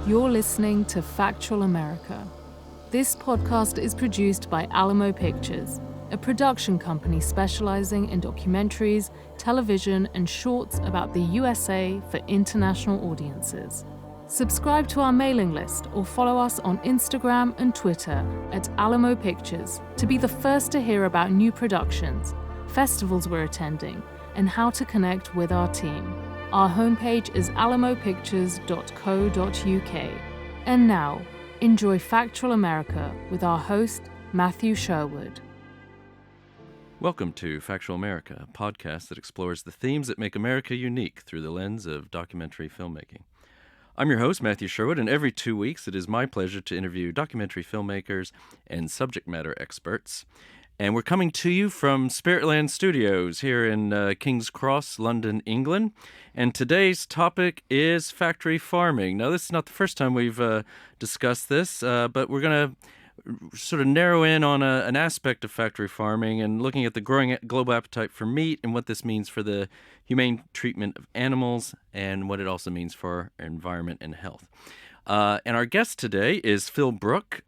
You're listening to Factual America. This podcast is produced by Alamo Pictures, a production company specializing in documentaries, television, and shorts about the USA for international audiences. Subscribe to our mailing list or follow us on Instagram and Twitter at Alamo Pictures to be the first to hear about new productions, festivals we're attending, and how to connect with our team. Our homepage is alamopictures.co.uk. And now, enjoy Factual America with our host, Matthew Sherwood. Welcome to Factual America, a podcast that explores the themes that make America unique through the lens of documentary filmmaking. I'm your host, Matthew Sherwood, and every 2 weeks it is my pleasure to interview documentary filmmakers and subject matter experts. And we're coming to you from Spiritland Studios here in King's Cross, London, England. And today's topic is factory farming. Now, this is not the first time we've discussed this, but we're going to sort of narrow in on an aspect of factory farming and looking at the growing global appetite for meat and what this means for the humane treatment of animals and what it also means for our environment and health. And our guest today is Phil Brooke.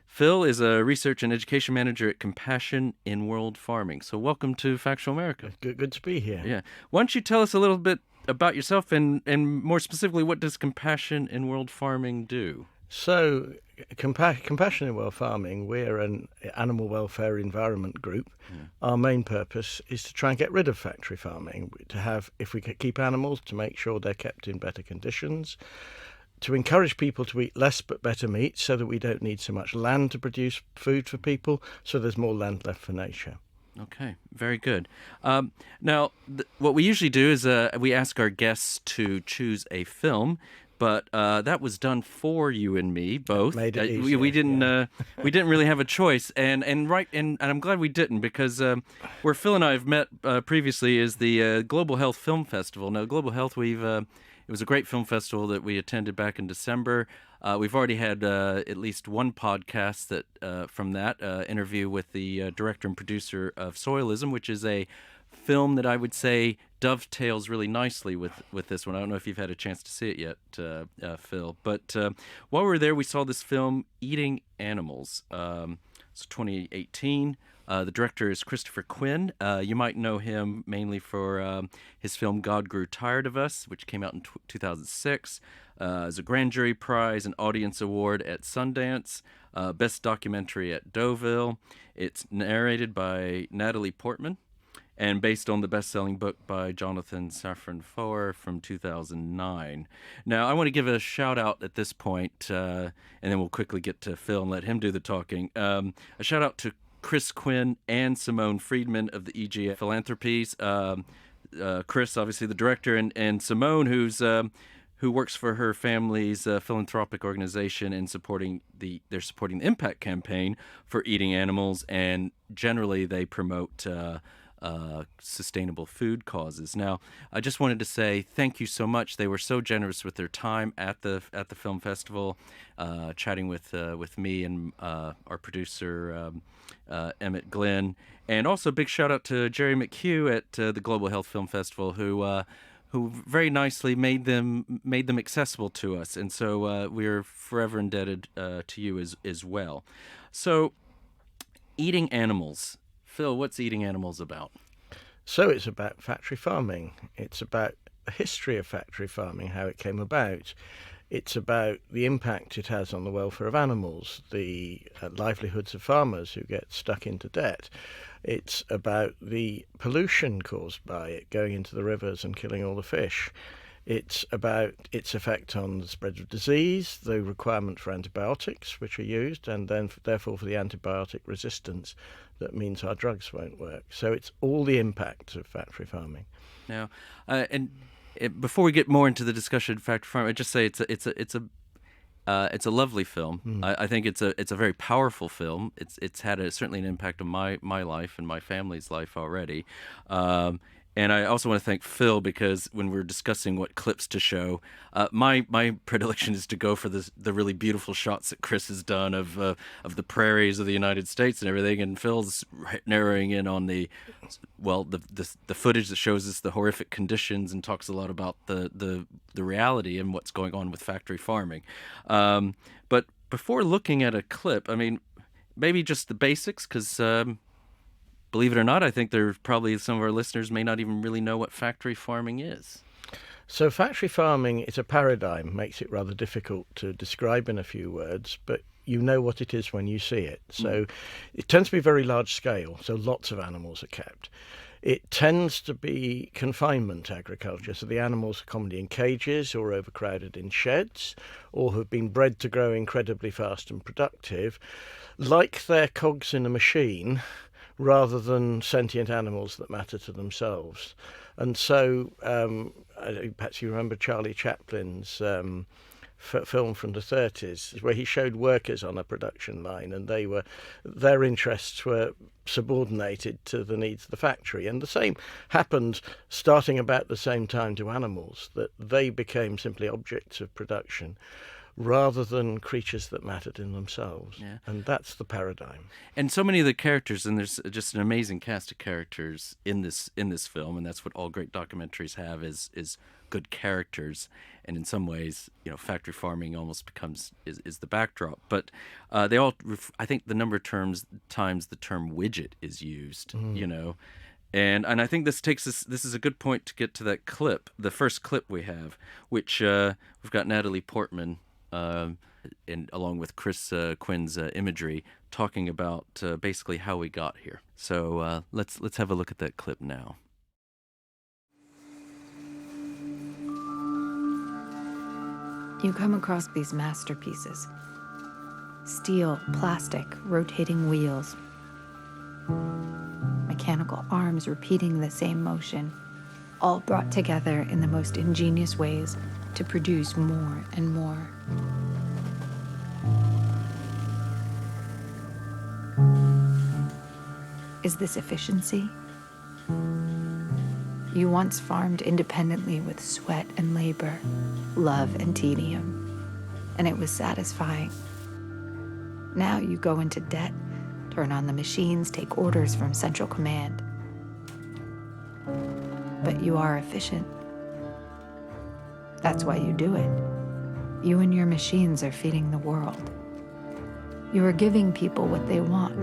Phil is a research and education manager at Compassion in World Farming. So welcome to Factual America. Good to be here. Yeah. Why don't you tell us a little bit about yourself and more specifically, what does Compassion in World Farming do? So, Compassion in World Farming, we're an animal welfare environment group. Yeah. Our main purpose is to try and get rid of factory farming, to have, if we could keep animals, to make sure they're kept in better conditions, to encourage people to eat less but better meat so that we don't need so much land to produce food for people, so there's more land left for nature. Okay, very good. Now, what we usually do is we ask our guests to choose a film, but that was done for you and me both. Made it easier, we didn't yeah. We didn't really have a choice, and I'm glad we didn't, because where Phil and I have met previously is the Global Health Film Festival. Now, Global Health, it was a great film festival that we attended back in December. We've already had at least one podcast that from that interview with the director and producer of Soilism, which is a film that I would say dovetails really nicely with this one. I don't know if you've had a chance to see it yet, Phil. But while we were there, we saw this film, Eating Animals. It's 2018. The director is Christopher Quinn. You might know him mainly for his film God Grew Tired of Us, which came out in 2006. As a Grand Jury Prize and Audience Award at Sundance. Best Documentary at Deauville. It's narrated by Natalie Portman and based on the best-selling book by Jonathan Safran Froer from 2009. Now, I want to give a shout-out at this point, and then we'll quickly get to Phil and let him do the talking. A shout-out to Chris Quinn and Simone Friedman of the EGF Philanthropies. Chris, obviously the director, and Simone, who works for her family's philanthropic organization and supporting the Impact campaign for eating animals, and generally they promote sustainable food causes. Now, I just wanted to say thank you so much. They were so generous with their time at the film festival, chatting with me and our producer Emmett Glenn, and also a big shout out to Jerry McHugh at the Global Health Film Festival, who very nicely made them accessible to us, and so we're forever indebted to you as well. So, eating animals. Phil, what's Eating Animals about? So it's about factory farming. It's about the history of factory farming, how it came about. It's about the impact it has on the welfare of animals, the livelihoods of farmers who get stuck into debt. It's about the pollution caused by it going into the rivers and killing all the fish. It's about its effect on the spread of disease, the requirement for antibiotics, which are used, and then therefore for the antibiotic resistance that means our drugs won't work. So it's all the impact of factory farming. Now, before we get more into the discussion of factory farming, I just say it's a lovely film. I think it's a very powerful film. It's had certainly an impact on my life and my family's life already. And I also want to thank Phil, because when we're discussing what clips to show, my predilection is to go for the really beautiful shots that Chris has done of the prairies of the United States and everything, and Phil's narrowing in on the footage that shows us the horrific conditions and talks a lot about the reality and what's going on with factory farming. But before looking at a clip, I mean, maybe just the basics, because believe it or not, I think there probably some of our listeners may not even really know what factory farming is. So factory farming is a paradigm, makes it rather difficult to describe in a few words, but you know what it is when you see it. So it tends to be very large scale, so lots of animals are kept. It tends to be confinement agriculture, so the animals are commonly in cages or overcrowded in sheds, or have been bred to grow incredibly fast and productive, like they're cogs in a machine, rather than sentient animals that matter to themselves. And so perhaps you remember Charlie Chaplin's film from the 30s, where he showed workers on a production line, and their interests were subordinated to the needs of the factory. And the same happened starting about the same time to animals, that they became simply objects of production rather than creatures that mattered in themselves. Yeah. And that's the paradigm. And so many of the characters, and there's just an amazing cast of characters in this film, and that's what all great documentaries have, is good characters. And in some ways, factory farming almost becomes is the backdrop. But they all, I think, the number of times the term widget is used, And I think this is a good point to get to that clip, the first clip we have, which we've got Natalie Portman, and along with Chris Quinn's imagery, talking about basically how we got here. So let's have a look at that clip now. You come across these masterpieces. Steel, plastic, rotating wheels. Mechanical arms repeating the same motion, all brought together in the most ingenious ways to produce more and more. Is this efficiency? You once farmed independently with sweat and labor, love and tedium, and it was satisfying. Now you go into debt, turn on the machines, take orders from central command. But you are efficient. That's why you do it. You and your machines are feeding the world. You are giving people what they want.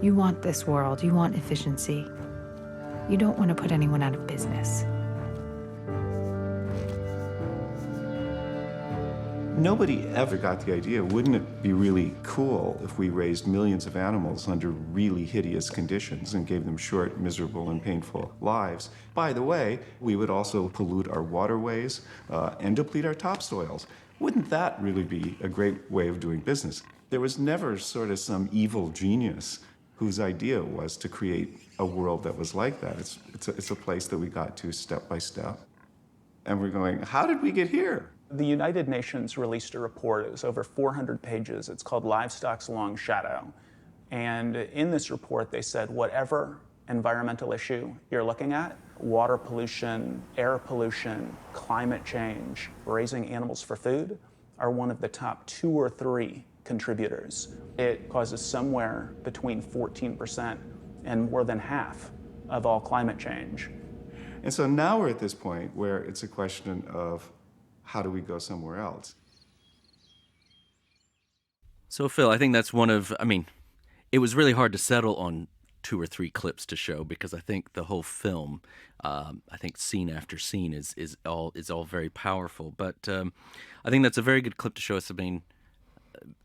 You want this world. You want efficiency. You don't want to put anyone out of business. Nobody ever got the idea, wouldn't it be really cool if we raised millions of animals under really hideous conditions and gave them short, miserable, and painful lives? By the way, we would also pollute our waterways and deplete our topsoils. Wouldn't that really be a great way of doing business? There was never sort of some evil genius whose idea was to create a world that was like that. It's a place that we got to step by step. And we're going, how did we get here? The United Nations released a report. It was over 400 pages. It's called Livestock's Long Shadow. And in this report, they said whatever environmental issue you're looking at, water pollution, air pollution, climate change, raising animals for food, are one of the top 2 or 3 contributors. It causes somewhere between 14% and more than half of all climate change. And so now we're at this point where it's a question of how do we go somewhere else? So, Phil, I think that's it was really hard to settle on 2 or 3 clips to show, because I think the whole film, I think scene after scene is all very powerful. But I think that's a very good clip to show us,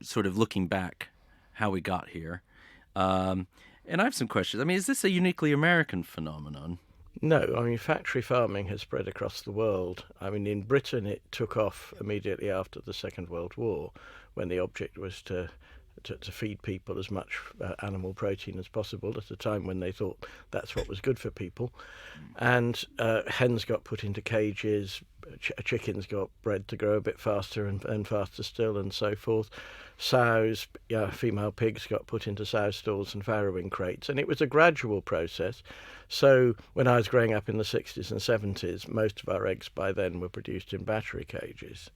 sort of looking back how we got here. And I have some questions. Is this a uniquely American phenomenon? No, factory farming has spread across the world. In Britain it took off immediately after the Second World War, when the object was to to feed people as much animal protein as possible at a time when they thought that's what was good for people. And hens got put into cages, chickens got bred to grow a bit faster and faster still, and so forth. Sows, female pigs got put into sow stalls and farrowing crates, and it was a gradual process. So when I was growing up in the 60s and 70s, most of our eggs by then were produced in battery cages.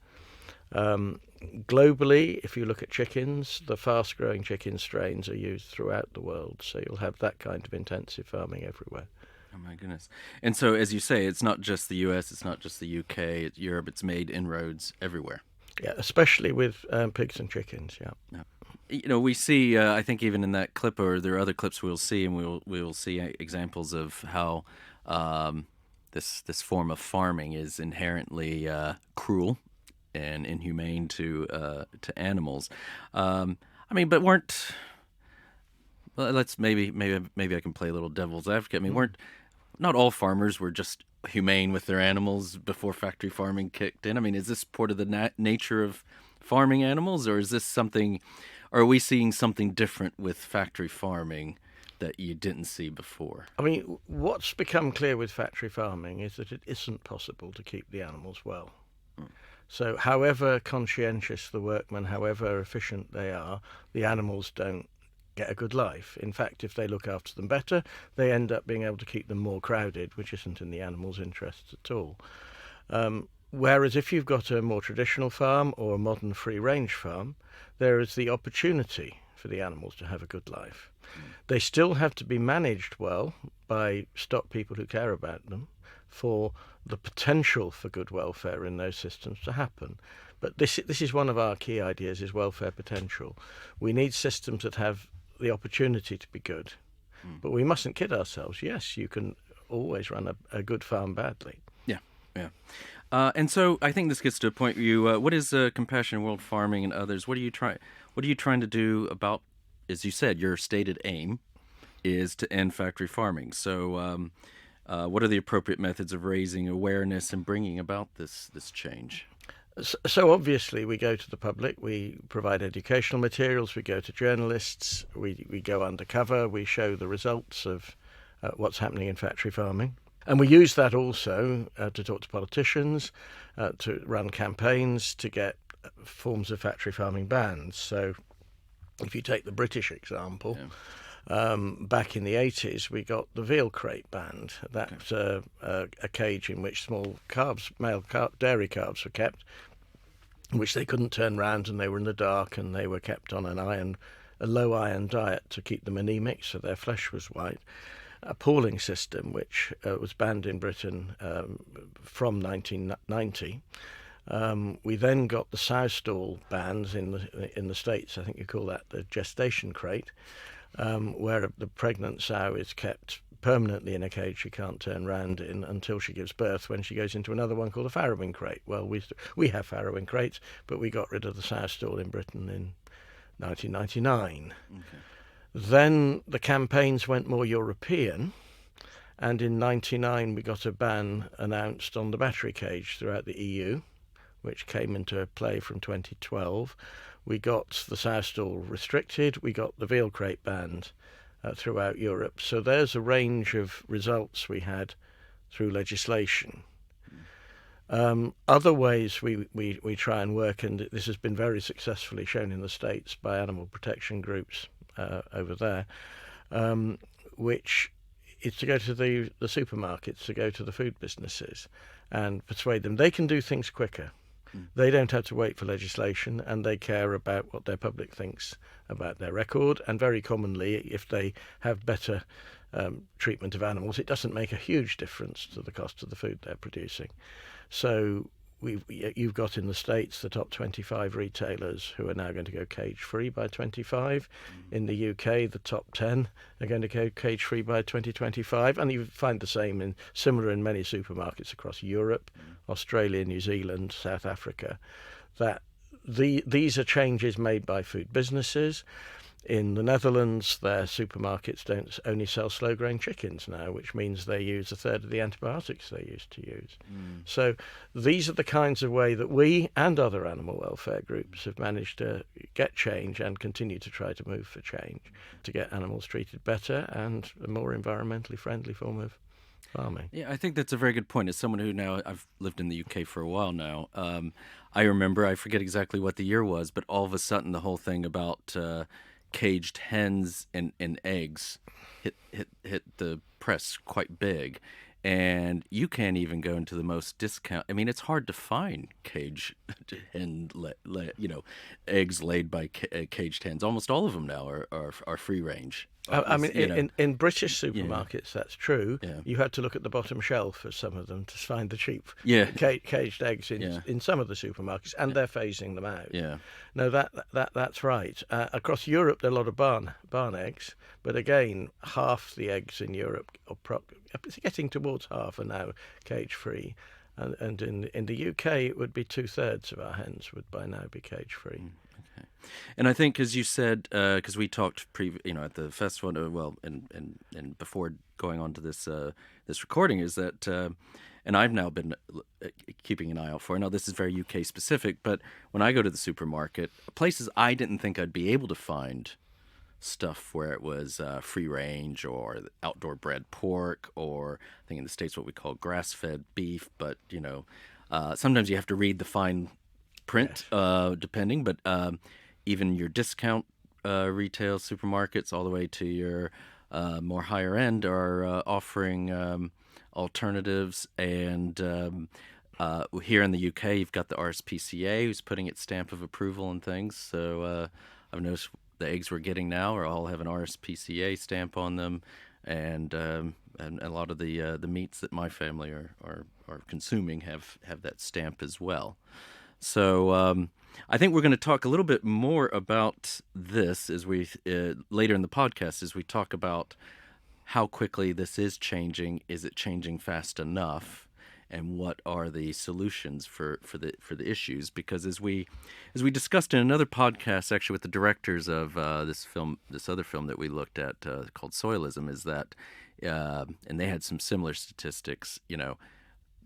Globally, if you look at chickens, the fast-growing chicken strains are used throughout the world, so you'll have that kind of intensive farming everywhere. Oh my goodness. And so, as you say, it's not just the US, it's not just the UK, it's Europe, it's made inroads everywhere. Yeah, especially with pigs and chickens, yeah. You know, we see, I think even in that clip, or there are other clips we'll see, and we will see examples of how this form of farming is inherently cruel and inhumane to animals. I mean, but weren't... Well, let's maybe I can play a little devil's advocate. I mean, not all farmers were just humane with their animals before factory farming kicked in? I mean, is this part of the nature of farming animals, or is this something, or are we seeing something different with factory farming that you didn't see before? I mean, what's become clear with factory farming is that it isn't possible to keep the animals well. So however conscientious the workmen, however efficient they are, the animals don't get a good life. In fact, if they look after them better, they end up being able to keep them more crowded, which isn't in the animals' interests at all. Whereas if you've got a more traditional farm or a modern free-range farm, there is the opportunity for the animals to have a good life. They still have to be managed well by stock people who care about them for the potential for good welfare in those systems to happen. But this is one of our key ideas, is welfare potential. We need systems that have the opportunity to be good. But we mustn't kid ourselves. Yes, you can always run a good farm badly. Yeah. And so I think this gets to a point where you, what is Compassionate World Farming and others? What are you trying to do about, as you said, your stated aim is to end factory farming. So what are the appropriate methods of raising awareness and bringing about this change? So obviously we go to the public, we provide educational materials, we go to journalists, we go undercover, we show the results of what's happening in factory farming. And we use that also to talk to politicians, to run campaigns, to get forms of factory farming banned. So if you take the British example, back in the 80s, we got the veal crate banned. That's a cage in which small male dairy calves were kept, which they couldn't turn round, and they were in the dark, and they were kept on a low iron diet to keep them anemic, so their flesh was white. A pooling system, which was banned in Britain from 1990. We then got the sow stall bans in the States. I think you call that the gestation crate, where the pregnant sow is kept permanently in a cage she can't turn round in until she gives birth, when she goes into another one called a farrowing crate. Well, we have farrowing crates, but we got rid of the sow stall in Britain in 1999. Okay. Then the campaigns went more European, and in 1999 we got a ban announced on the battery cage throughout the EU, which came into play from 2012. We got the sow stall restricted, we got the veal crate banned throughout Europe. So there's a range of results we had through legislation. Other ways we try and work, and this has been very successfully shown in the States by animal protection groups over there, which is to go to the supermarkets, to go to the food businesses and persuade them they can do things quicker. They don't have to wait for legislation, and they care about what their public thinks about their record. And very commonly, if they have better treatment of animals, it doesn't make a huge difference to the cost of the food they're producing. So you've got in the States the top 25 retailers who are now going to go cage-free by 25. In the UK, the top 10 are going to go cage-free by 2025. And you find the same similar in many supermarkets across Europe, Australia, New Zealand, South Africa, that these are changes made by food businesses. In the Netherlands, their supermarkets don't only sell slow-growing chickens now, which means they use a third of the antibiotics they used to use. So these are the kinds of way that we and other animal welfare groups have managed to get change and continue to try to move for change, to get animals treated better and a more environmentally friendly form of farming. Yeah, I think that's a very good point. As someone who now, I've lived in the UK for a while now, I remember, I forget exactly what the year was, but all of a sudden the whole thing about caged hens and eggs hit the press quite big, and you can't even go into the most discount. I mean, it's hard to find caged hen, eggs laid by caged hens. Almost all of them now are free range. I mean, in British supermarkets, that's true. Yeah. You had to look at the bottom shelf for some of them to find the cheap caged eggs in some of the supermarkets, and they're phasing them out. Yeah. No, that's right. Across Europe, there are a lot of barn eggs, but again, half the eggs in Europe, it's getting towards half, are now cage-free. And in the UK, it would be 2/3 of our hens would by now be cage-free. Okay. And I think, as you said, because we talked at the festival, and before going on to this recording, is that, and I've now been keeping an eye out for. I know this is very UK specific, but when I go to the supermarket, places I didn't think I'd be able to find stuff where it was free range or outdoor bred pork, or I think in the States what we call grass-fed beef, but sometimes you have to read the fine print, depending, but even your discount retail supermarkets all the way to your more higher end are offering alternatives. And here in the UK, you've got the RSPCA who's putting its stamp of approval and things. So I've noticed the eggs we're getting now all have an RSPCA stamp on them, and a lot of the meats that my family are consuming have that stamp as well. So I think we're going to talk a little bit more about this as we later in the podcast, as we talk about how quickly this is changing. Is it changing fast enough? And what are the solutions for the issues? Because as we discussed in another podcast, actually with the directors of this other film that we looked at called Soilism, is that and they had some similar statistics.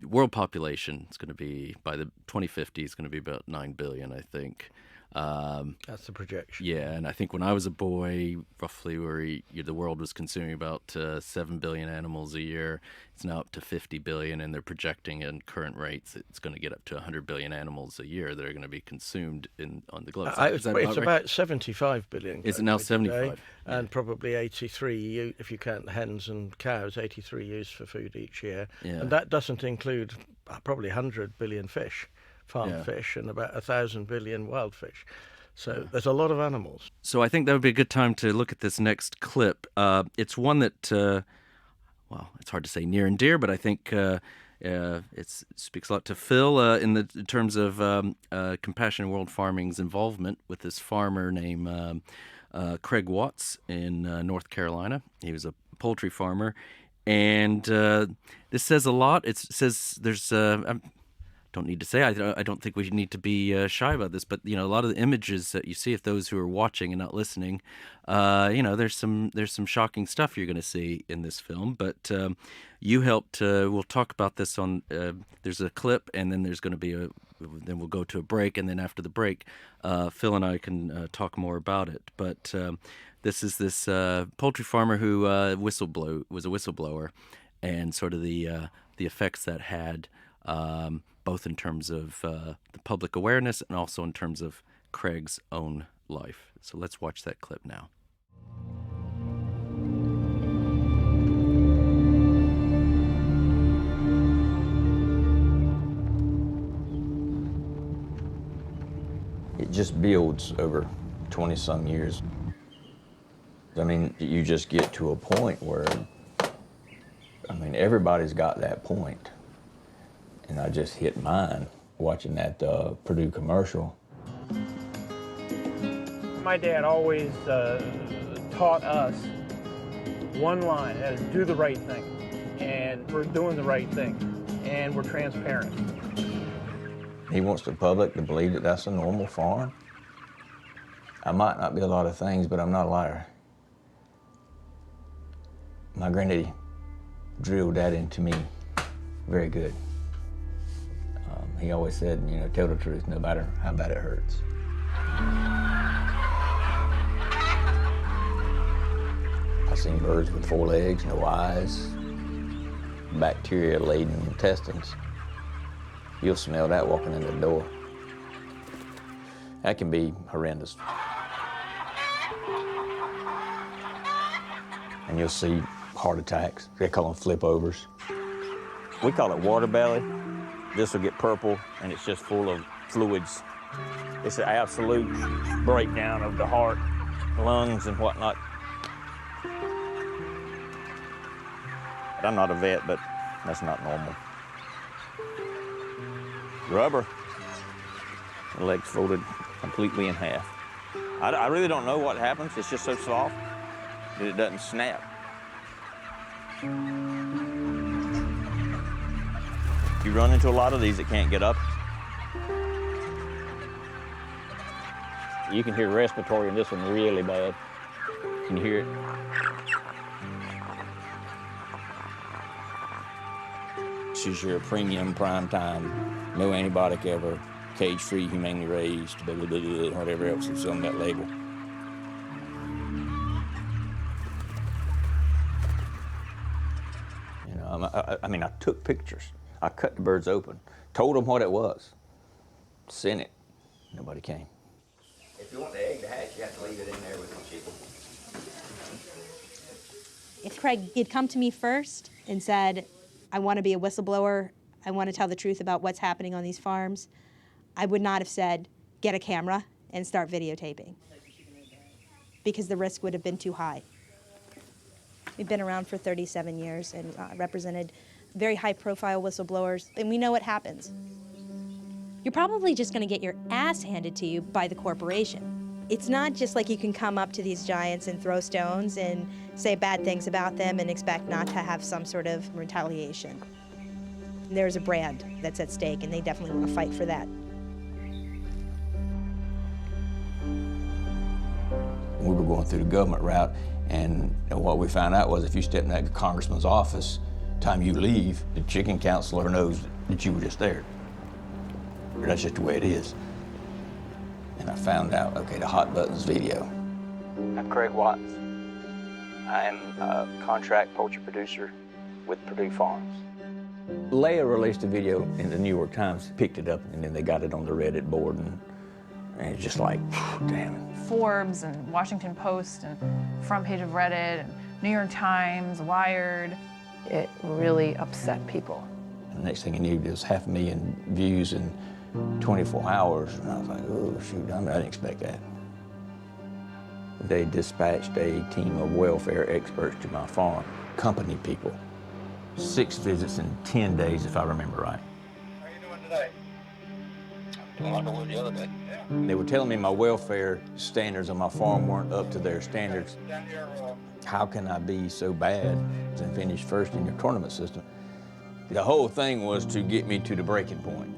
World population is going to be, by the 2050, is going to be about 9 billion, I think. That's the projection. Yeah, and I think when I was a boy, roughly the world was consuming about 7 billion animals a year. It's now up to 50 billion, and they're projecting in current rates it's going to get up to 100 billion animals a year that are going to be consumed on the globe. It's about 75 billion. Is it now 75? Today, and probably 83, if you count hens and cows, 83 used for food each year. Yeah. And that doesn't include probably 100 billion fish. Farm fish, and about 1,000 billion wild fish. So there's a lot of animals. So I think that would be a good time to look at this next clip. It's one that, it's hard to say near and dear, but I think it speaks a lot to Phil in terms of Compassion World Farming's involvement with this farmer named Craig Watts in North Carolina. He was a poultry farmer, and this says a lot. It says there's... don't need to say, I don't think we need to be shy about this, but a lot of the images that you see, if those who are watching and not listening, there's some shocking stuff you're going to see in this film. But you helped. We'll talk about this on. There's a clip, and then there's going to be then we'll go to a break, and then after the break, Phil and I can talk more about it. But this is this poultry farmer who was a whistleblower, and sort of the effects that had. Both in terms of the public awareness and also in terms of Craig's own life. So let's watch that clip now. It just builds over 20-some years. I mean, you just get to a point where, everybody's got that point. And I just hit mine watching that Purdue commercial. My dad always taught us one line, that is do the right thing. And we're doing the right thing. And we're transparent. He wants the public to believe that that's a normal farm. I might not be a lot of things, but I'm not a liar. My granddaddy drilled that into me very good. He always said, you know, tell the truth no matter how bad it hurts. I've seen birds with 4 legs, no eyes, bacteria-laden intestines. You'll smell that walking in the door. That can be horrendous. And you'll see heart attacks. They call them flip-overs. We call it water belly. This will get purple, and it's just full of fluids. It's an absolute breakdown of the heart, lungs, and whatnot. I'm not a vet, but that's not normal. Rubber. The legs folded completely in half. I really don't know what happens. It's just so soft that it doesn't snap. You run into a lot of these that can't get up. You can hear respiratory in this one really bad. Can you hear it? This is your premium prime time, no antibiotic ever, cage-free, humanely raised, blah, blah, blah, blah, whatever else is on that label. You know, I mean, I took pictures. I cut the birds open, told them what it was, sent it. Nobody came. If you want the egg to hatch, you have to leave it in there with the chicken. If Craig had come to me first and said, I want to be a whistleblower, I want to tell the truth about what's happening on these farms, I would not have said, get a camera and start videotaping, because the risk would have been too high. We've been around for 37 years and represented very high-profile whistleblowers, and we know what happens. You're probably just going to get your ass handed to you by the corporation. It's not just like you can come up to these giants and throw stones and say bad things about them and expect not to have some sort of retaliation. There's a brand that's at stake, and they definitely want to fight for that. We were going through the government route, and what we found out was if you step in that congressman's office, time you leave, the chicken counselor knows that you were just there. That's just the way it is. And I found out, okay, the hot buttons video. I'm Craig Watts. I am a contract poultry producer with Purdue Farms. Leia released a video in the New York Times, picked it up, and then they got it on the Reddit board, and it's just like, damn it. Forbes and Washington Post and front page of Reddit and New York Times, Wired. It really upset people. And the next thing you knew, there was 500,000 views in 24 hours, and I was like, oh, shoot, I didn't expect that. They dispatched a team of welfare experts to my farm, company people. 6 visits in 10 days, if I remember right. How are you doing today? I'm doing like I was the other day. Yeah. They were telling me my welfare standards on my farm weren't up to their standards. How can I be so bad and finish first in your tournament system? The whole thing was to get me to the breaking point.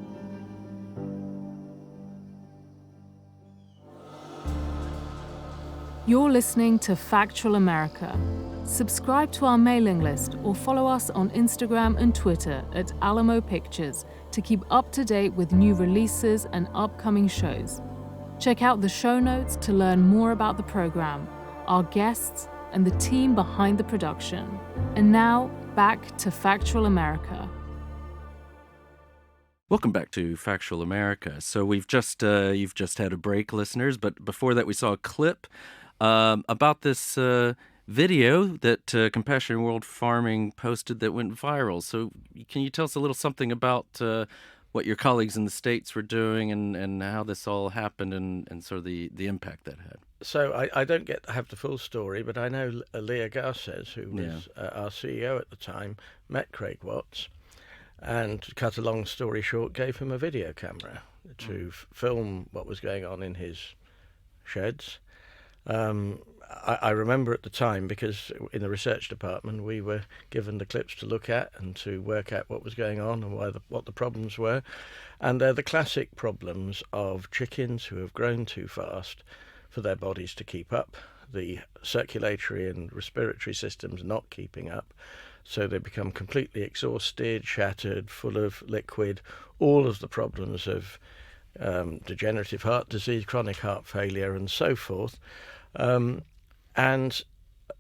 You're listening to Factual America. Subscribe to our mailing list or follow us on Instagram and Twitter at Alamo Pictures to keep up to date with new releases and upcoming shows. Check out the show notes to learn more about the program, our guests, and the team behind the production. And now, back to Factual America. Welcome back to Factual America. So you've just had a break, listeners, but before that we saw a clip about this video that Compassionate World Farming posted that went viral. So can you tell us a little something about what your colleagues in the States were doing and how this all happened and sort of the impact that had? So I don't get to have the full story, but I know Leah Garces, who was our CEO at the time, met Craig Watts, and to cut a long story short, gave him a video camera to film what was going on in his sheds. I remember at the time, because in the research department we were given the clips to look at and to work out what was going on and what the problems were. And they're the classic problems of chickens who have grown too fast, for their bodies to keep up. The circulatory and respiratory systems not keeping up, so they become completely exhausted, shattered, full of liquid, all of the problems of degenerative heart disease, chronic heart failure, and so forth, and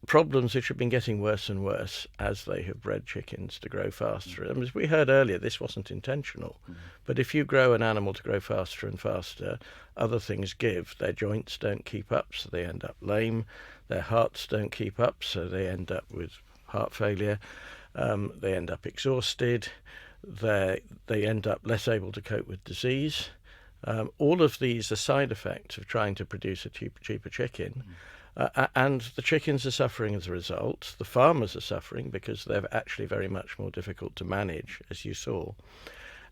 problems which have been getting worse and worse as they have bred chickens to grow faster. And as we heard earlier, this wasn't intentional, but if you grow an animal to grow faster and faster, other things give. Their joints don't keep up, so they end up lame. Their hearts don't keep up, so they end up with heart failure. They end up exhausted. They end up less able to cope with disease. All of these are side effects of trying to produce a cheaper chicken. And the chickens are suffering as a result. The farmers are suffering because they're actually very much more difficult to manage, as you saw.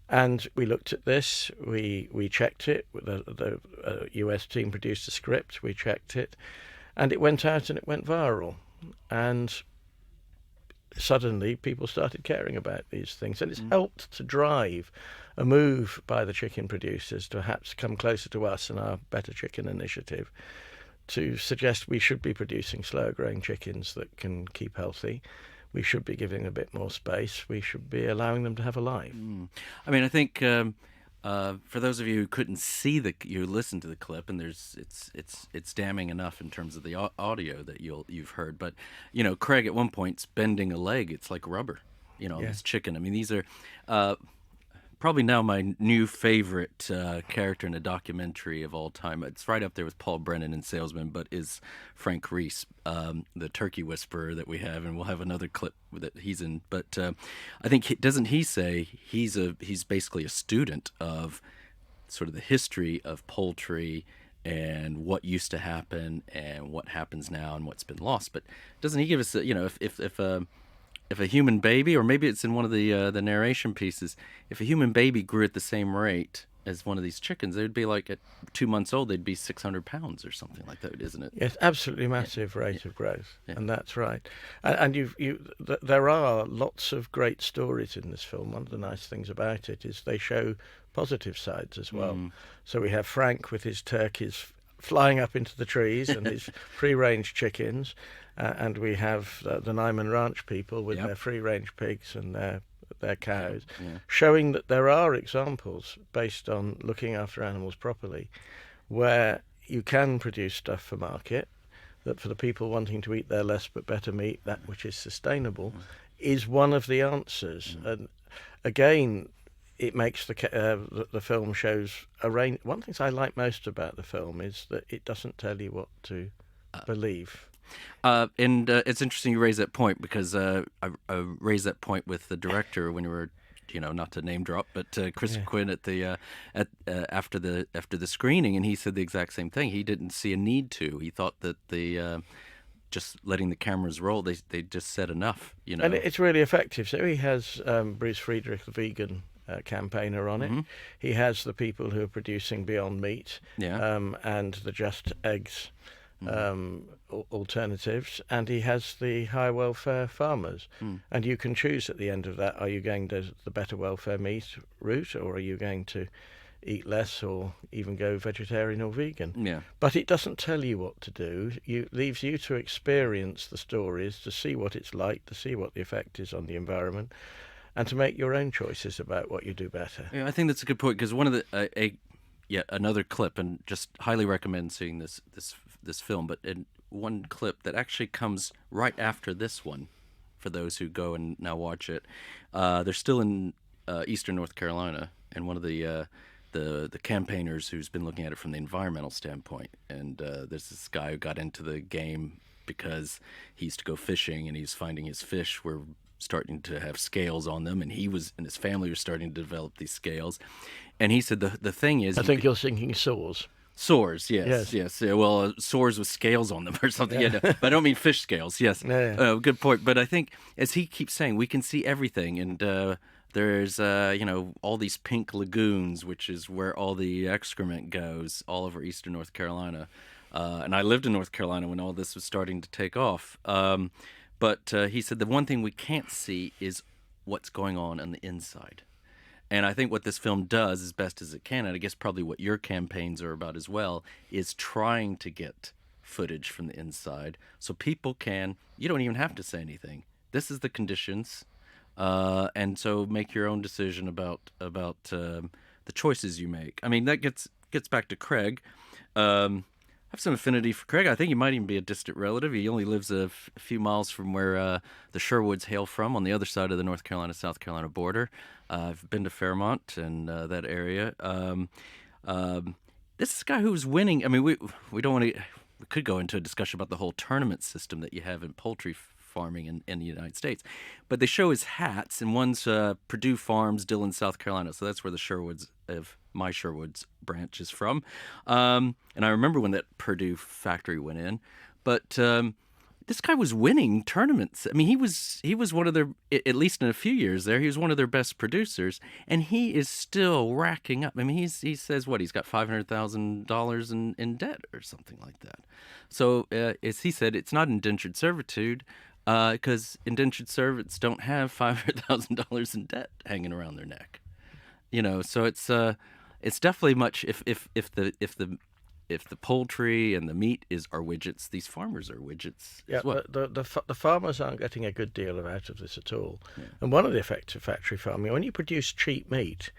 And we looked at this, we checked it, the US team produced a script, we checked it, and it went out and it went viral. And suddenly people started caring about these things, and it's helped to drive a move by the chicken producers to perhaps come closer to us and our Better Chicken initiative, to suggest we should be producing slower growing chickens that can keep healthy. We should be giving a bit more space. We should be allowing them to have a life. I mean, I think for those of you who couldn't see you listened to the clip, and it's damning enough in terms of the audio that you've heard. But Craig at one point's bending a leg. It's like rubber. This chicken. I mean, these are probably now my new favorite character in a documentary of all time. It's right up there with Paul Brennan in Salesman, but is Frank Reese, the turkey whisperer that we have, and we'll have another clip that he's in. But I think doesn't he say he's basically a student of sort of the history of poultry and what used to happen and what happens now and what's been lost. But doesn't he give us if a human baby, or maybe it's in one of the narration pieces, if a human baby grew at the same rate as one of these chickens, they would be like at 2 months old, they'd be 600 pounds or something like that, isn't it? Yes, absolutely massive rate of growth, and that's right. And there are lots of great stories in this film. One of the nice things about it is they show positive sides as well. So we have Frank with his turkeys flying up into the trees and his free-range chickens. And we have the Nyman Ranch people with their free-range pigs and their cows, showing that there are examples based on looking after animals properly, where you can produce stuff for market, that for the people wanting to eat their less but better meat, that which is sustainable, is one of the answers. And again, it makes the film shows a range. One of the things I like most about the film is that it doesn't tell you what to believe. And it's interesting you raise that point, because I raised that point with the director when we were, not to name drop, but Chris Quinn at the after the screening, and he said the exact same thing. He didn't see a need to. He thought that the just letting the cameras roll, they just said enough. And it's really effective. So he has Bruce Friedrich, the vegan campaigner, on it. He has the people who are producing Beyond Meat, and the Just Eggs alternatives, and he has the high welfare farmers, and you can choose at the end of that, are you going to the better welfare meat route, or are you going to eat less or even go vegetarian or vegan? But it doesn't tell you what to do. It leaves you to experience the stories, to see what it's like, to see what the effect is on the environment, and to make your own choices about what you do better. I think that's a good point, because one of the yet another clip, and just highly recommend seeing this film, but in one clip that actually comes right after this one, for those who go and now watch it, they're still in eastern North Carolina, and one of the campaigners who's been looking at it from the environmental standpoint, and there's this guy who got into the game because he used to go fishing, and he's finding his fish were starting to have scales on them, and he and his family were starting to develop these scales. And he said the thing is, I think you're thinking sores. Sores, yes. Well, sores with scales on them or something. But I don't mean fish scales. Yes, good point. But I think, as he keeps saying, we can see everything, and there's all these pink lagoons, which is where all the excrement goes, all over eastern North Carolina. And I lived in North Carolina when all this was starting to take off. But he said the one thing we can't see is what's going on the inside. And I think what this film does as best as it can, and I guess probably what your campaigns are about as well, is trying to get footage from the inside so people can, you don't even have to say anything. This is the conditions. And so make your own decision about the choices you make. I mean, that gets back to Craig. I have some affinity for Craig. I think he might even be a distant relative. He only lives a few miles from where the Sherwoods hail from, on the other side of the North Carolina-South Carolina border. I've been to Fairmont and that area. This is a guy who was winning. I mean, we don't want to. We could go into a discussion about the whole tournament system that you have in poultry farming in the United States. But they show his hats, and one's Purdue Farms, Dillon, South Carolina. So that's where the Sherwoods of my Sherwoods branch is from. And I remember when that Purdue factory went in. But this guy was winning tournaments. I mean, he was one of their, at least in a few years there, he was one of their best producers, and he is still racking up. I mean, he says what, he's got $500,000 in debt or something like that. So as he said, it's not indentured servitude, because indentured servants don't have $500,000 in debt hanging around their neck. You know, so it's definitely much. If the poultry and the meat are widgets, these farmers are widgets as well. The farmers aren't getting a good deal out of this at all. Yeah. And one of the effects of factory farming, when you produce cheap meat,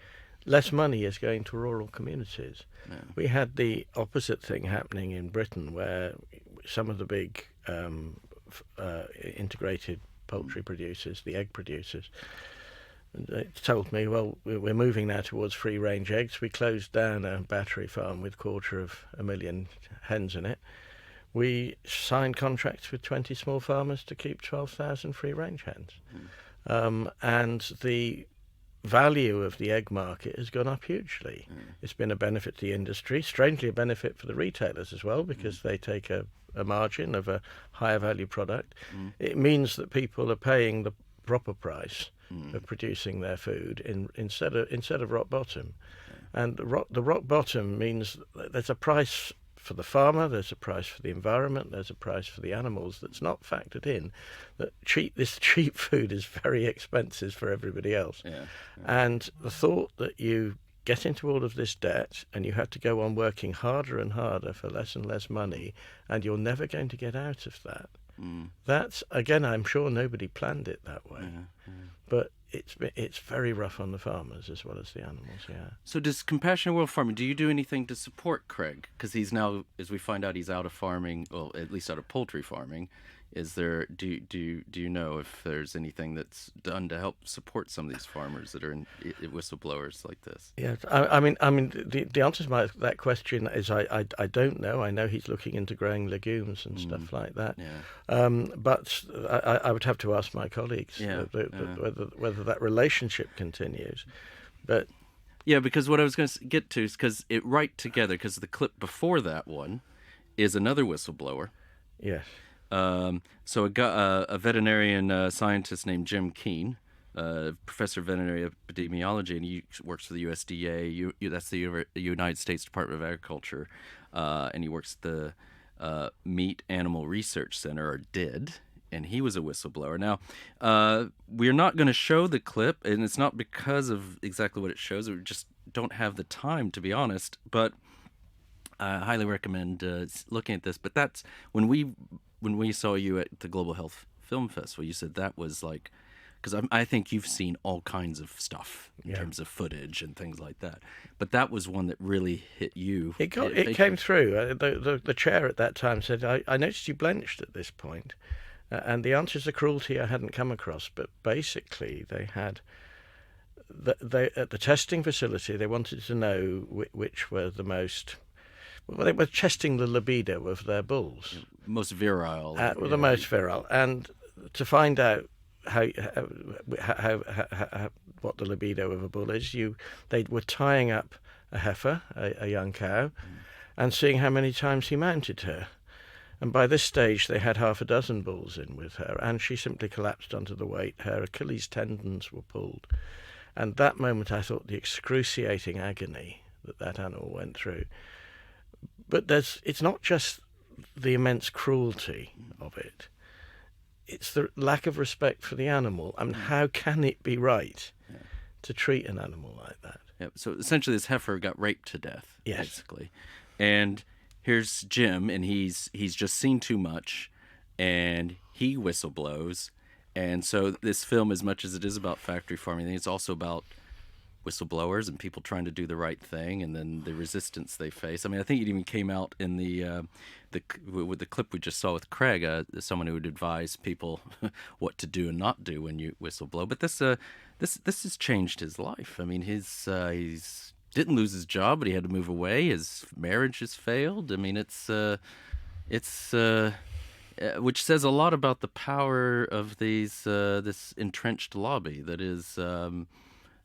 less money is going to rural communities. Yeah. We had the opposite thing happening in Britain, where some of the big integrated poultry producers, the egg producers, they told me, well, we're moving now towards free-range eggs. We closed down a battery farm with 250,000 hens in it. We signed contracts with 20 small farmers to keep 12,000 free-range hens. And the value of the egg market has gone up hugely. It's been a benefit to the industry, strangely a benefit for the retailers as well, because they take a margin of a higher value product. It means that people are paying the proper price of producing their food instead of rock bottom. And the rock bottom means that there's a price for the farmer, there's a price for the environment, there's a price for the animals that's not factored in. That this cheap food is very expensive for everybody else. And the thought that you get into all of this debt and you have to go on working harder and harder for less and less money, and you're never going to get out of that. That's, again, I'm sure nobody planned it that way. But it's very rough on the farmers as well as the animals, So does Compassionate World Farming, do you do anything to support Craig? Because he's now, as we find out, he's out of farming, well, at least out of poultry farming. Is there, do you know if there's anything that's done to help support some of these farmers that are in whistleblowers like this? Yeah, I mean, the answer to that question is I don't know. I know he's looking into growing legumes and stuff like that. But I would have to ask my colleagues whether that relationship continues. But yeah, because what I was going to get to is because it right together, because the clip before that one is another whistleblower. Yes. So a veterinarian scientist named Jim Keene, professor of veterinary epidemiology, and he works for the USDA. That's the United States Department of Agriculture, and he works at the Meat Animal Research Center, or DID, and he was a whistleblower. Now, we're not going to show the clip, and it's not because of exactly what it shows. We just don't have the time, to be honest, but I highly recommend looking at this. But that's when we saw you at the Global Health Film Festival, you said that was like, because I think you've seen all kinds of stuff in terms of footage and things like that, but that was one that really hit you. It came through. The chair at that time said, I noticed you blenched at this point, and the answer is a cruelty I hadn't come across, but basically they had, at the testing facility, they wanted to know which were the most... Well, they were testing the libido of their bulls. Most virile. The most virile. And to find out how what the libido of a bull is, they were tying up a heifer, a young cow, and seeing how many times he mounted her. And by this stage, they had half a dozen bulls in with her, and she simply collapsed under the weight. Her Achilles tendons were pulled. And that moment, I thought the excruciating agony that animal went through. But it's not just the immense cruelty of it. It's the lack of respect for the animal. I mean, how can it be right to treat an animal like that. Yeah, so essentially this heifer got raped to death, Yes. basically. And here's Jim, and he's just seen too much, and he whistleblows. And so this film, as much as it is about factory farming, I think it's also about whistleblowers and people trying to do the right thing, and then the resistance they face. I mean, I think it even came out in with the clip we just saw with Craig, someone who would advise people what to do and not do when you whistleblow. But this has changed his life. I mean, he's didn't lose his job, but he had to move away. His marriage has failed. I mean, it's which says a lot about the power of this entrenched lobby that is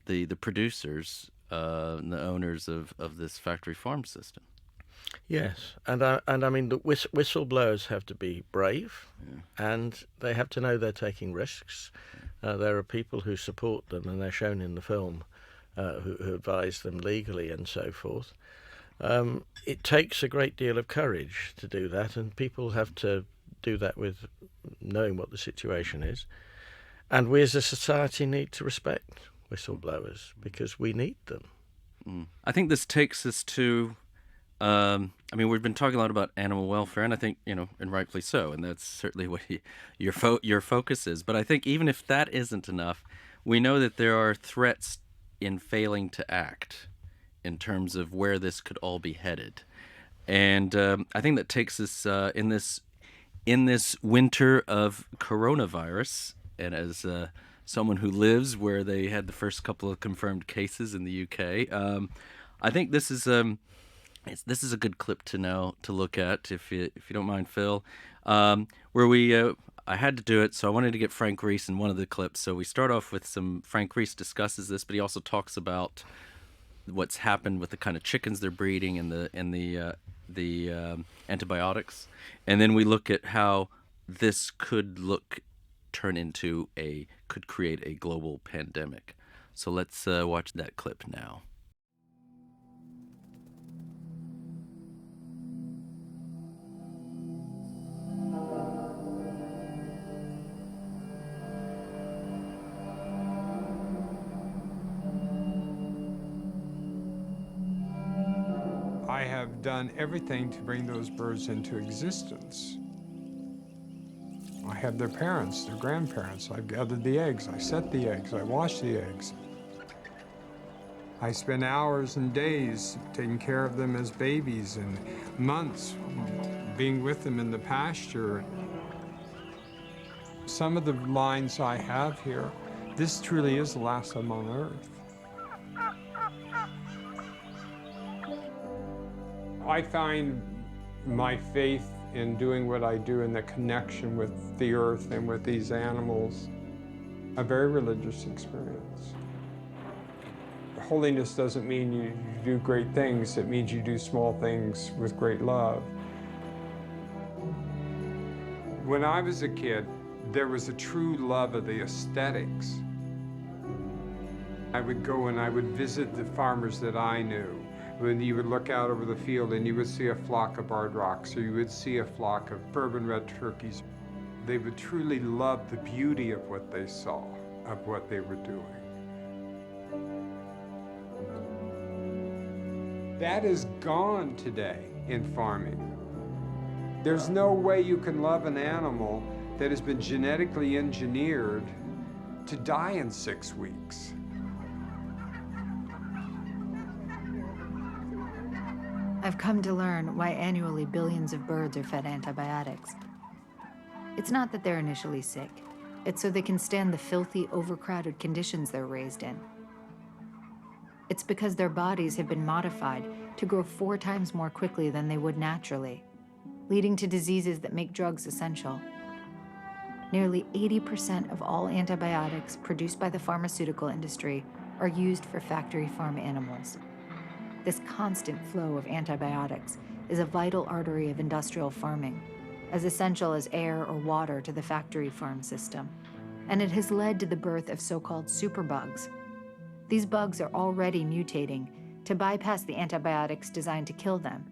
the producers and the owners of this factory farm system. Yes, and I mean the whistleblowers have to be brave, and they have to know they're taking risks. There are people who support them, and they're shown in the film, who advise them legally and so forth. It takes a great deal of courage to do that, and people have to do that with knowing what the situation is. And we as a society need to respect whistleblowers because we need them. I think this takes us to, I mean, we've been talking a lot about animal welfare, and I think, and rightfully so, and that's certainly what your focus is. But I think even if that isn't enough, we know that there are threats in failing to act in terms of where this could all be headed. And I think that takes us in this winter of coronavirus, and as someone who lives where they had the first couple of confirmed cases in the UK, I think this is a good clip to look at, if you don't mind, Phil, where I had to do it, so I wanted to get Frank Reese in one of the clips. So we start off with Frank Reese discusses this, but he also talks about what's happened with the kind of chickens they're breeding and the antibiotics, and then we look at how this could create a global pandemic. So let's watch that clip now. I have done everything to bring those birds into existence. I have their parents, their grandparents. I've gathered the eggs, I set the eggs, I wash the eggs. I spend hours and days taking care of them as babies and months being with them in the pasture. Some of the lines I have here, this truly is the last time on Earth. I find my faith in doing what I do and the connection with the earth and with these animals a very religious experience. Holiness doesn't mean you do great things, it means you do small things with great love. When I was a kid, there was a true love of the aesthetics. I would go and I would visit the farmers that I knew. When you would look out over the field and you would see a flock of barred rocks, or you would see a flock of bourbon red turkeys. They would truly love the beauty of what they saw, of what they were doing. That is gone today in farming. There's no way you can love an animal that has been genetically engineered to die in 6 weeks. I've come to learn why annually billions of birds are fed antibiotics. It's not that they're initially sick. It's so they can stand the filthy, overcrowded conditions they're raised in. It's because their bodies have been modified to grow 4 times more quickly than they would naturally, leading to diseases that make drugs essential. Nearly 80% of all antibiotics produced by the pharmaceutical industry are used for factory farm animals. This constant flow of antibiotics is a vital artery of industrial farming, as essential as air or water to the factory farm system. And it has led to the birth of so-called superbugs. These bugs are already mutating to bypass the antibiotics designed to kill them.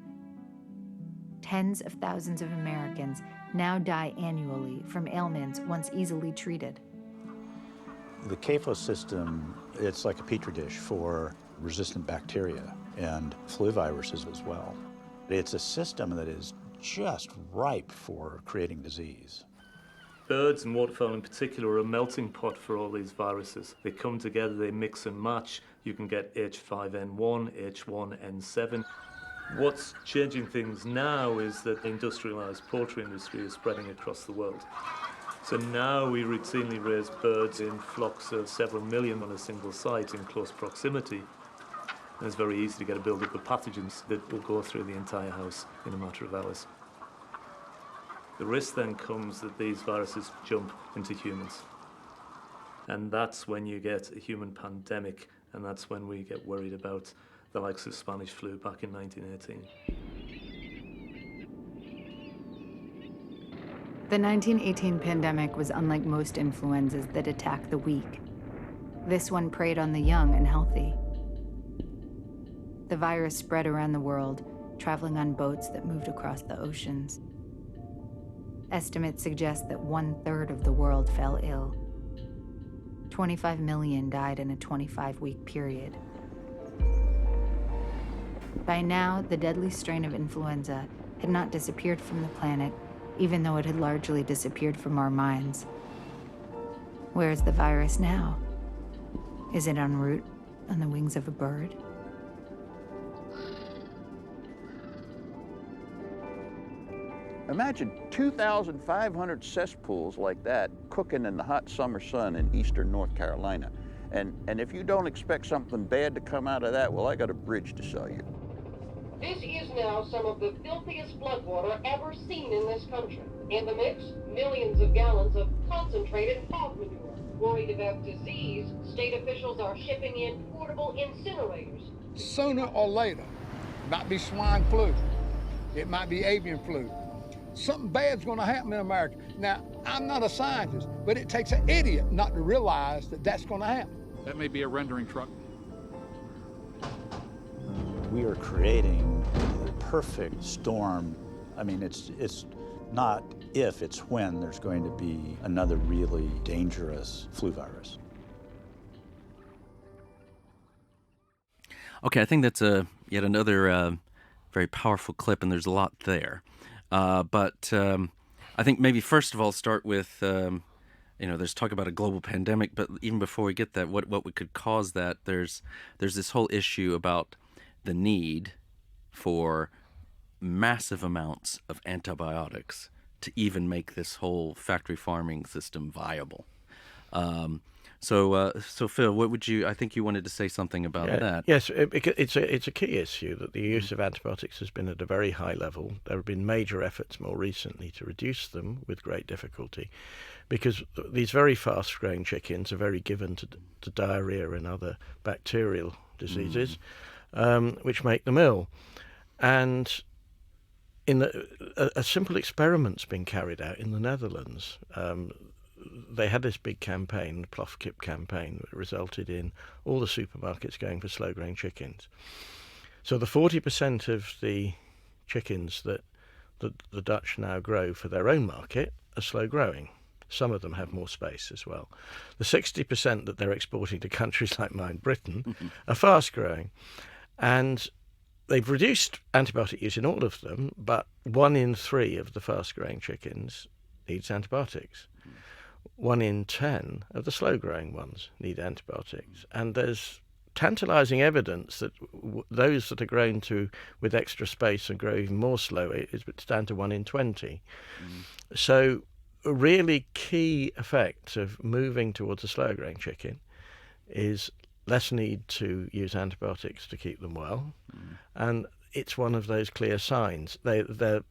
Tens of thousands of Americans now die annually from ailments once easily treated. The CAFO system, it's like a petri dish for resistant bacteria and flu viruses as well. It's a system that is just ripe for creating disease. Birds and waterfowl in particular are a melting pot for all these viruses. They come together, they mix and match. You can get H5N1, H1N7. What's changing things now is that the industrialized poultry industry is spreading across the world. So now we routinely raise birds in flocks of several million on a single site in close proximity. And it's very easy to get a buildup of pathogens that will go through the entire house in a matter of hours. The risk then comes that these viruses jump into humans. And that's when you get a human pandemic, and that's when we get worried about the likes of Spanish flu back in 1918. The 1918 pandemic was unlike most influenzas that attack the weak. This one preyed on the young and healthy. The virus spread around the world, traveling on boats that moved across the oceans. Estimates suggest that 1/3 of the world fell ill. 25 million died in a 25-week period. By now, the deadly strain of influenza had not disappeared from the planet, even though it had largely disappeared from our minds. Where is the virus now? Is it en route on the wings of a bird? Imagine 2,500 cesspools like that cooking in the hot summer sun in eastern North Carolina. And if you don't expect something bad to come out of that, well, I got a bridge to sell you. This is now some of the filthiest floodwater ever seen in this country. In the mix, millions of gallons of concentrated hog manure. Worried about disease, state officials are shipping in portable incinerators. Sooner or later, it might be swine flu, it might be avian flu. Something bad's going to happen in America. Now, I'm not a scientist, but it takes an idiot not to realize that that's going to happen. That may be a rendering truck. We are creating the perfect storm. I mean, it's not if, it's when there's going to be another really dangerous flu virus. Okay, I think that's yet another very powerful clip, and there's a lot there. But I think maybe first of all start with, there's talk about a global pandemic, but even before we get that, what we could cause that, there's this whole issue about the need for massive amounts of antibiotics to even make this whole factory farming system viable. So Phil, what would you? I think you wanted to say something about that. Yes, it's a key issue that the use of antibiotics has been at a very high level. There have been major efforts more recently to reduce them with great difficulty, because these very fast-growing chickens are very given to diarrhea and other bacterial diseases, which make them ill. And a simple experiment's been carried out in the Netherlands. They had this big campaign, the Plofkip campaign, that resulted in all the supermarkets going for slow-growing chickens. So the 40% of the chickens that the Dutch now grow for their own market are slow-growing. Some of them have more space as well. The 60% that they're exporting to countries like mine, Britain, are fast-growing. And they've reduced antibiotic use in all of them, but 1 in 3 of the fast-growing chickens needs antibiotics. 1 in 10 of the slow-growing ones need antibiotics. And there's tantalising evidence that those that are grown with extra space and grow even more slowly is down to 1 in 20. So a really key effect of moving towards a slow-growing chicken is less need to use antibiotics to keep them well. And it's one of those clear signs. They're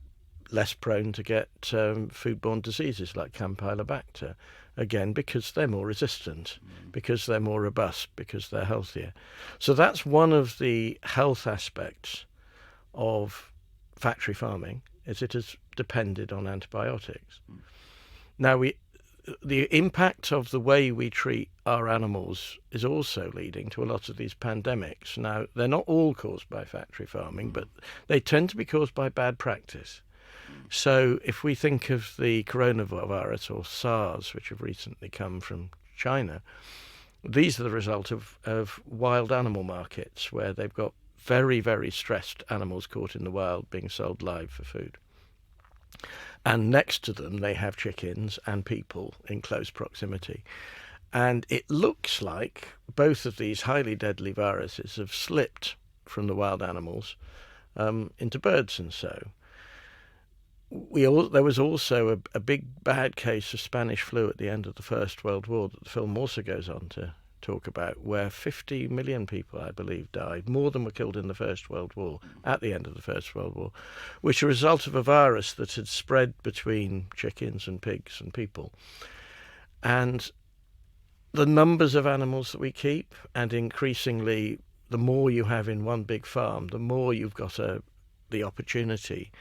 less prone to get foodborne diseases like Campylobacter, again, because they're more resistant, because they're more robust, because they're healthier. So that's one of the health aspects of factory farming, is it has depended on antibiotics. Now, the impact of the way we treat our animals is also leading to a lot of these pandemics. Now, they're not all caused by factory farming, but they tend to be caused by bad practice. So if we think of the coronavirus or SARS, which have recently come from China. These are the result of wild animal markets where they've got very, very stressed animals caught in the wild being sold live for food. And next to them, they have chickens and people in close proximity. And it looks like both of these highly deadly viruses have slipped from the wild animals into birds. And so there was also a big bad case of Spanish flu at the end of the First World War that the film also goes on to talk about, where 50 million people, I believe, died, more than were killed in the First World War, at the end of the First World War, which are a result of a virus that had spread between chickens and pigs and people. And the numbers of animals that we keep, and increasingly the more you have in one big farm, the more you've got the opportunity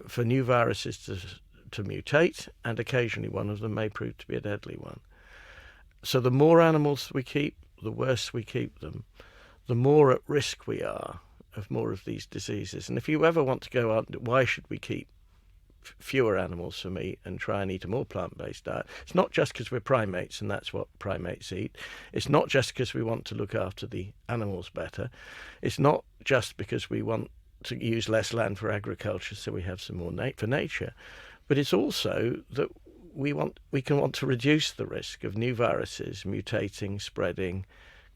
for new viruses to mutate, and occasionally one of them may prove to be a deadly one. So the more animals we keep, the worse we keep them, the more at risk we are of more of these diseases. And if you ever want to go on, why should we keep fewer animals for meat and try and eat a more plant-based diet? It's not just because we're primates and that's what primates eat. It's not just because we want to look after the animals better. It's not just because we want to use less land for agriculture so we have some more for nature. But it's also that we want to reduce the risk of new viruses mutating, spreading,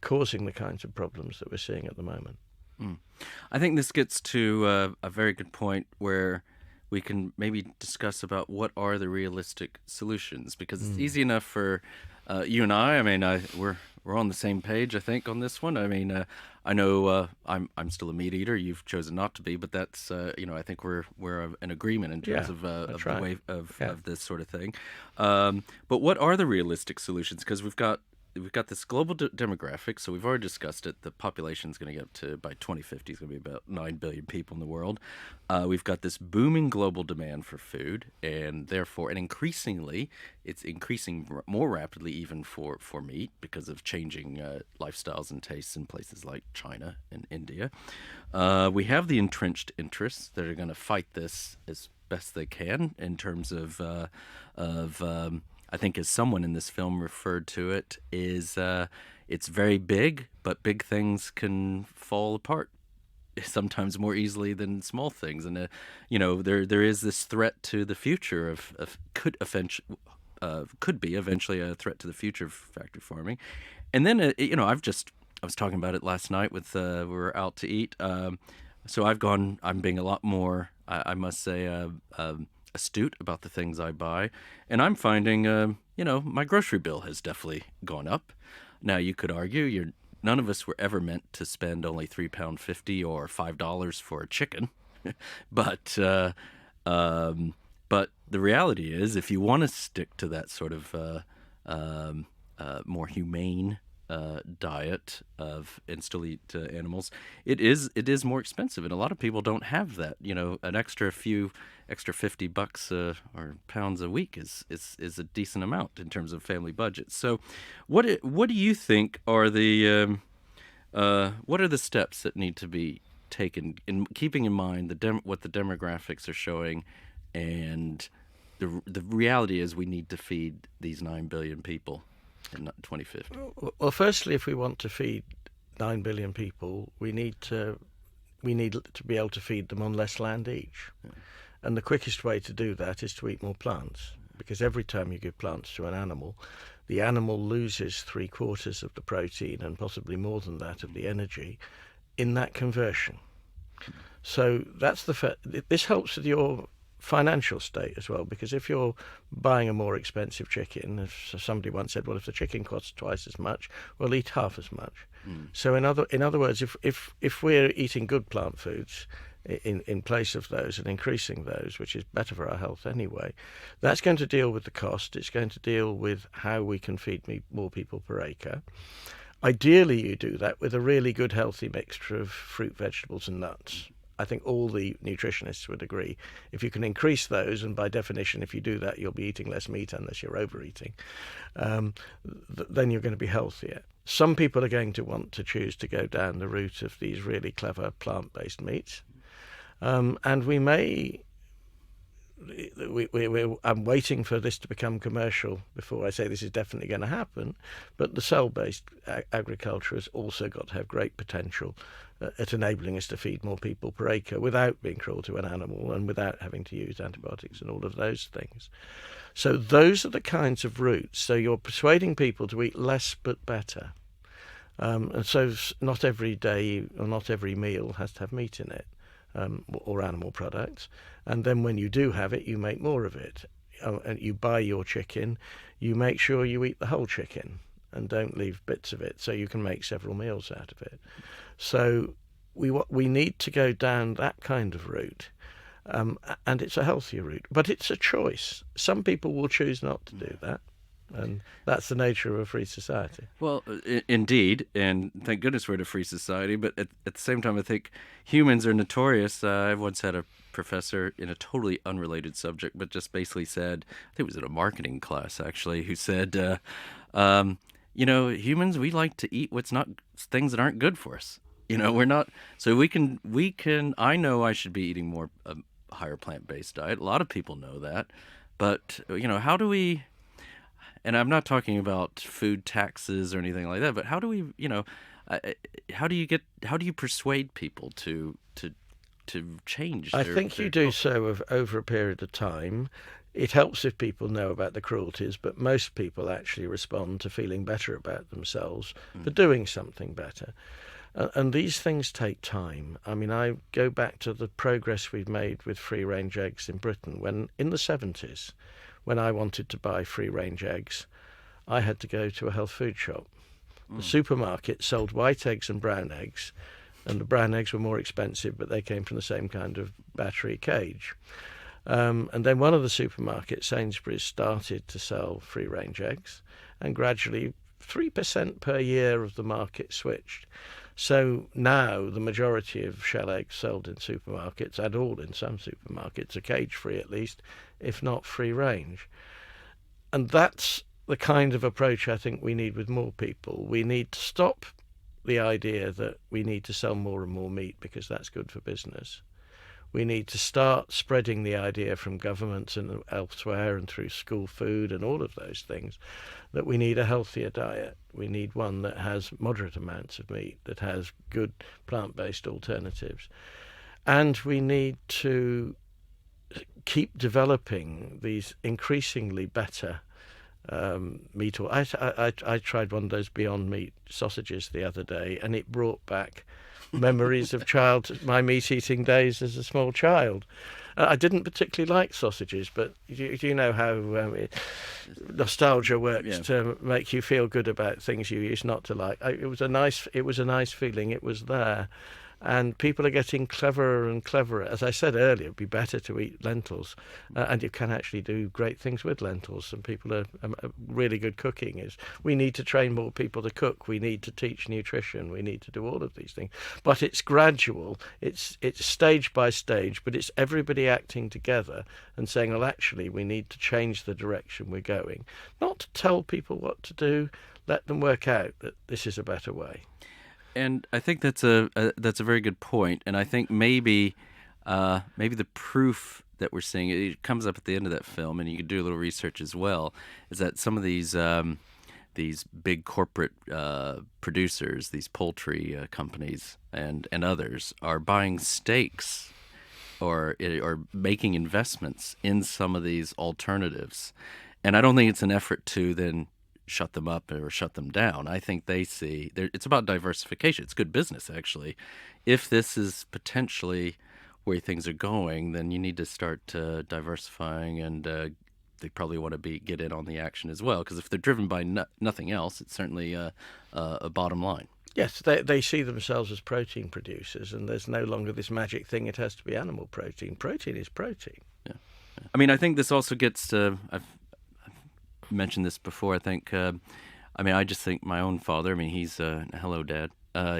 causing the kinds of problems that we're seeing at the moment. I think this gets to a very good point where we can maybe discuss about what are the realistic solutions, because it's easy enough for you and I mean, we're on the same page, I think, on this one. I mean, I know I'm still a meat eater. You've chosen not to be, but that's I think we're in agreement in terms of the way of this sort of thing. But what are the realistic solutions? Because we've got this global demographic, so we've already discussed it. The population is going to get up to, by 2050, is going to be about 9 billion people in the world. We've got this booming global demand for food, and increasingly, it's increasing more rapidly even for meat because of changing lifestyles and tastes in places like China and India. We have the entrenched interests that are going to fight this as best they can in terms of I think, as someone in this film referred to it, is it's very big, but big things can fall apart sometimes more easily than small things. And there is this threat to the future could be eventually a threat to the future of factory farming. And then I was talking about it last night with we were out to eat. So I'm being a lot more, I must say, astute about the things I buy, and I'm finding my grocery bill has definitely gone up. Now you could argue none of us were ever meant to spend only £3.50 or $5 for a chicken, but the reality is, if you want to stick to that sort of more humane diet and still eat animals, it is more expensive, and a lot of people don't have that. An extra $50 or pounds a week is a decent amount in terms of family budget. So, what do you think are the steps that need to be taken in keeping in mind what the demographics are showing, and the reality is we need to feed these 9 billion people in 2050? Well, firstly, if we want to feed 9 billion people, we need to be able to feed them on less land each. Yeah. And the quickest way to do that is to eat more plants, because every time you give plants to an animal, the animal loses 3/4 of the protein and possibly more than that of the energy in that conversion. So that's this helps with your financial state as well, because if you're buying a more expensive chicken, as somebody once said, well, if the chicken costs twice as much, we'll eat half as much. So in other words, if we're eating good plant foods in place of those and increasing those, which is better for our health anyway, that's going to deal with the cost. It's going to deal with how we can feed more people per acre. Ideally, you do that with a really good healthy mixture of fruit, vegetables and nuts. I think all the nutritionists would agree. If you can increase those, and by definition, if you do that, you'll be eating less meat unless you're overeating, then you're going to be healthier. Some people are going to want to choose to go down the route of these really clever plant-based meats. And we may I'm waiting for this to become commercial before I say this is definitely going to happen. But the cell-based agriculture has also got to have great potential at enabling us to feed more people per acre without being cruel to an animal and without having to use antibiotics and all of those things. So those are the kinds of routes. So you're persuading people to eat less but better. And so not every day or not every meal has to have meat in it. Or animal products, and then when you do have it, you make more of it. And you buy your chicken, you make sure you eat the whole chicken and don't leave bits of it, so you can make several meals out of it. So we need to go down that kind of route, and it's a healthier route, but it's a choice. Some people will choose not to do that. And that's the nature of a free society. Well, indeed, and thank goodness we're in a free society, but at the same time, I think humans are notorious. I once had a professor in a totally unrelated subject, but just basically said, I think it was in a marketing class, actually, who said, humans, we like to eat things that aren't good for us. We're not, so we can, I know I should be eating more higher plant-based diet. A lot of people know that, but, how do we... And I'm not talking about food taxes or anything like that, but how do we, how do you persuade people to change? I think you do so over a period of time. It helps if people know about the cruelties, but most people actually respond to feeling better about themselves for doing something better. And these things take time. I mean, I go back to the progress we've made with free-range eggs in Britain. When in the 70s, when I wanted to buy free-range eggs, I had to go to a health food shop. The supermarket sold white eggs and brown eggs, and the brown eggs were more expensive, but they came from the same kind of battery cage. And then one of the supermarkets, Sainsbury's, started to sell free-range eggs, and gradually 3% per year of the market switched. So now the majority of shell eggs sold in supermarkets, and all in some supermarkets, are cage-free at least, if not free-range. And that's the kind of approach I think we need with more people. We need to stop the idea that we need to sell more and more meat because that's good for business. We need to start spreading the idea from governments and elsewhere and through school food and all of those things that we need a healthier diet. We need one that has moderate amounts of meat, that has good plant-based alternatives. And we need to keep developing these increasingly better meat. I tried one of those Beyond Meat sausages the other day, and it brought back memories of my meat-eating days as a small child. I didn't particularly like sausages, but you know how nostalgia works to make you feel good about things you used not to like. It was a nice feeling. It was there. And people are getting cleverer and cleverer. As I said earlier, it'd be better to eat lentils, and you can actually do great things with lentils. And people are really good cooking. We need to train more people to cook. We need to teach nutrition. We need to do all of these things. But it's gradual. It's stage by stage. But it's everybody acting together and saying, well, actually, we need to change the direction we're going. Not to tell people what to do. Let them work out that this is a better way. And I think that's a very good point. And I think maybe the proof that we're seeing, it comes up at the end of that film, and you can do a little research as well, is that some of these big corporate producers, these poultry companies and others, are buying stakes or making investments in some of these alternatives. And I don't think it's an effort to then shut them up or shut them down. I think they see it's about diversification. It's good business, actually. If this is potentially where things are going, then you need to start diversifying, and they probably want to get in on the action as well. Because if they're driven by nothing else, it's certainly a bottom line. Yes, they see themselves as protein producers, and there's no longer this magic thing. It has to be animal protein. Protein is protein. Yeah. I mean, I think this also gets to. I've mentioned this before. I think. I just think my own father. I mean, he's hello, Dad.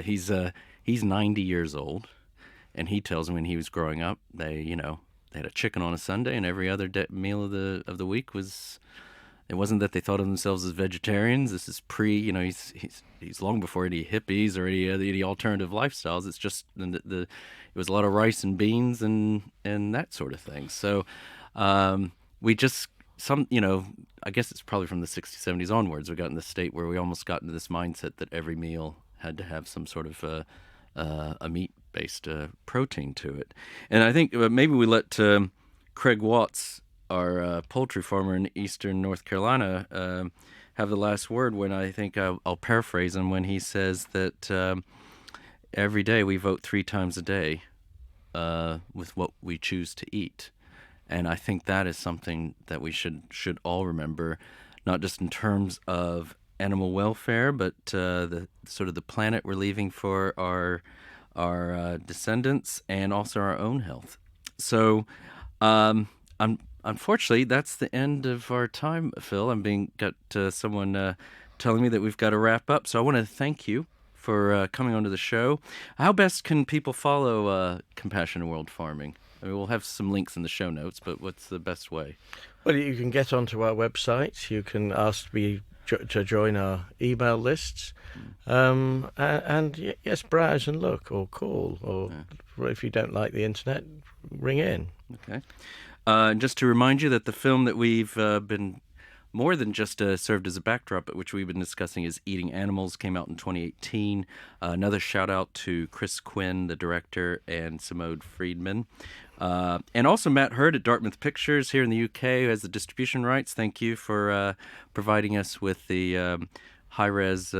He's 90 years old, and he tells me when he was growing up, they had a chicken on a Sunday, and every other meal of the week was. It wasn't that they thought of themselves as vegetarians. This is he's long before any hippies or any alternative lifestyles. It's just it was a lot of rice and beans and that sort of thing. So we just, I guess it's probably from the 60s, 70s onwards, we got in this state where we almost got into this mindset that every meal had to have some sort of a meat-based protein to it. And I think maybe we let Craig Watts, our poultry farmer in eastern North Carolina, have the last word when I think I'll paraphrase him when he says that every day we vote 3 times a day with what we choose to eat. And I think that is something that we should all remember, not just in terms of animal welfare, but the sort of the planet we're leaving for our descendants and also our own health. So, unfortunately, that's the end of our time, Phil. Got someone telling me that we've got to wrap up. So I want to thank you for coming onto the show. How best can people follow Compassionate World Farming? I mean, we'll have some links in the show notes, but what's the best way? Well, you can get onto our website. You can ask me to join our email lists. And yes, browse and look or call. Or if you don't like the internet, ring in. Okay. Just to remind you that the film that we've been more than just served as a backdrop, but which we've been discussing, is Eating Animals, came out in 2018. Another shout out to Chris Quinn, the director, and Simone Friedman. And also Matt Hurd at Dartmouth Pictures here in the UK, who has the distribution rights. Thank you for providing us with the high-res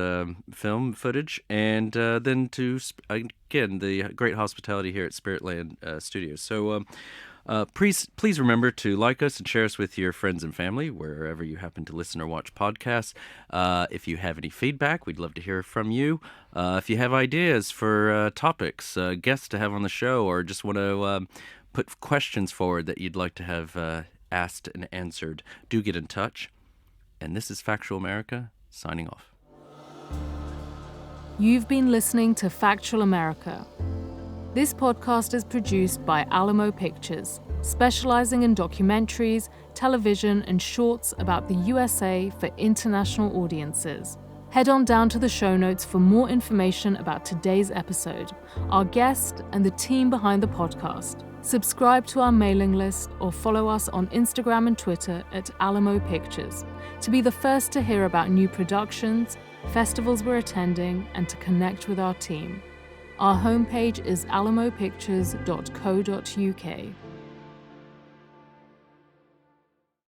film footage. And then to, again, the great hospitality here at Spiritland Studios. So please remember to like us and share us with your friends and family wherever you happen to listen or watch podcasts. If you have any feedback, we'd love to hear from you. If you have ideas for topics, guests to have on the show, or just want to put questions forward that you'd like to have asked and answered, do get in touch. And this is Factual America, signing off. You've been listening to Factual America. This podcast is produced by Alamo Pictures, specializing in documentaries, television, and shorts about the USA for international audiences. Head on down to the show notes for more information about today's episode, our guest, and the team behind the podcast. Subscribe to our mailing list or follow us on Instagram and Twitter at Alamo Pictures to be the first to hear about new productions, festivals we're attending, and to connect with our team. Our homepage is alamopictures.co.uk.